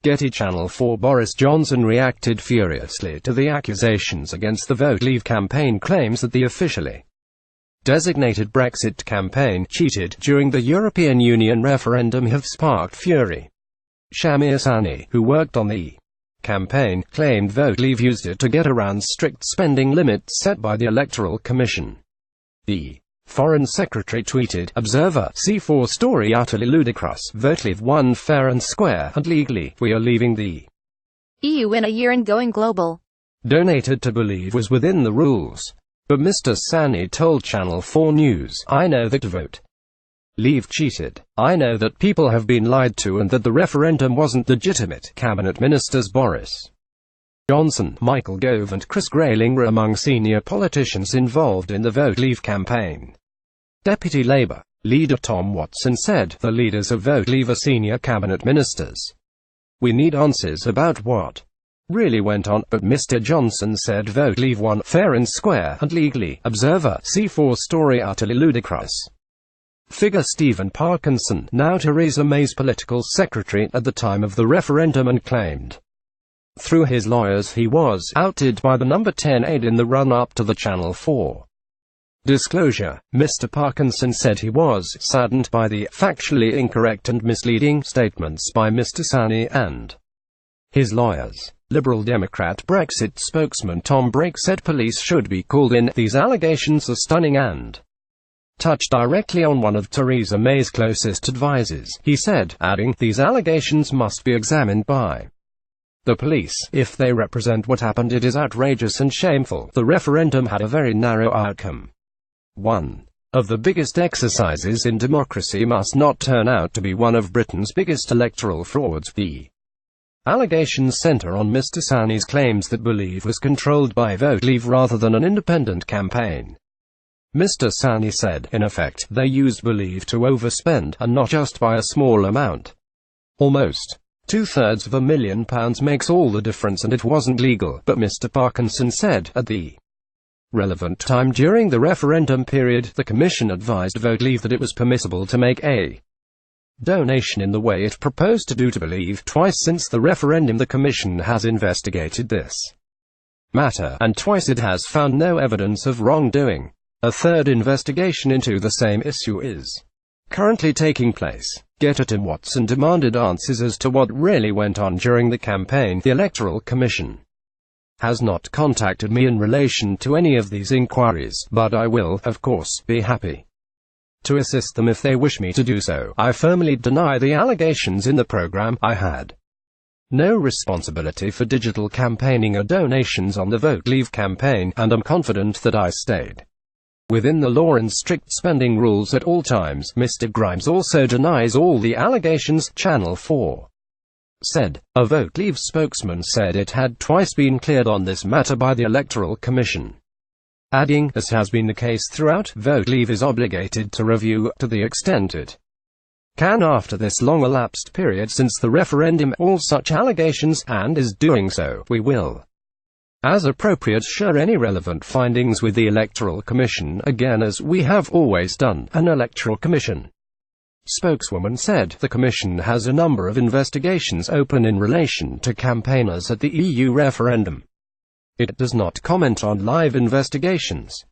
Getty Channel 4 Boris Johnson reacted furiously to the accusations against the Vote Leave campaign, claims that the officially designated Brexit campaign cheated during the European Union referendum have sparked fury. Shamir Sani, who worked on the campaign, claimed Vote Leave used it to get around strict spending limits set by the Electoral Commission. The Foreign Secretary tweeted, "Observer, C4 story utterly ludicrous. Vote Leave won fair and square, and legally, we are leaving the EU in a year and going global." Donated to believe was within the rules. But Mr. Sani told Channel 4 News, "I know that Vote Leave cheated. I know that people have been lied to and that the referendum wasn't legitimate." Cabinet Ministers Boris Johnson, Michael Gove and Chris Grayling were among senior politicians involved in the Vote Leave campaign. Deputy Labour leader Tom Watson said, "The leaders of Vote Leave are senior cabinet ministers. We need answers about what really went on." But Mr. Johnson said Vote Leave won fair and square, and legally. Observer, C4 story utterly ludicrous. Figure Stephen Parkinson, now Theresa May's political secretary at the time of the referendum, and claimed through his lawyers he was outed by the number 10 aide in the run-up to the Channel 4 disclosure. Mr. Parkinson said he was saddened by the factually incorrect and misleading statements by Mr. Sani and his lawyers. Liberal Democrat Brexit spokesman Tom Brake said police should be called in. "These allegations are stunning and touch directly on one of Theresa May's closest advisors," he said, adding, "These allegations must be examined by the police. If they represent what happened, it is outrageous and shameful. The referendum had a very narrow outcome. One of the biggest exercises in democracy must not turn out to be one of Britain's biggest electoral frauds." The allegations center on Mr. Sani's claims that Believe was controlled by Vote Leave rather than an independent campaign. Mr. Sani said, in effect, they used Believe to overspend, and not just by a small amount. Almost £2/3 of £1 million makes all the difference, and it wasn't legal. But Mr. Parkinson said, at the relevant time during the referendum period, the Commission advised Vote Leave that it was permissible to make a donation in the way it proposed to do to Believe. Twice since the referendum the Commission has investigated this matter, and twice it has found no evidence of wrongdoing. A third investigation into the same issue is currently taking place. Getty Tom Watson demanded answers as to what really went on during the campaign. "The Electoral Commission has not contacted me in relation to any of these inquiries, but I will, of course, be happy to assist them if they wish me to do so. I firmly deny the allegations in the program. I had no responsibility for digital campaigning or donations on the Vote Leave campaign, and I'm confident that I stayed within the law and strict spending rules at all times." Mr. Grimes also denies all the allegations, Channel 4 said. A Vote Leave spokesman said it had twice been cleared on this matter by the Electoral Commission, adding, "As has been the case throughout, Vote Leave is obligated to review, to the extent it can after this long elapsed period since the referendum, all such allegations, and is doing so. We will, as appropriate, share any relevant findings with the Electoral Commission, again as we have always done." An Electoral Commission spokeswoman said, "The Commission has a number of investigations open in relation to campaigners at the EU referendum. It does not comment on live investigations."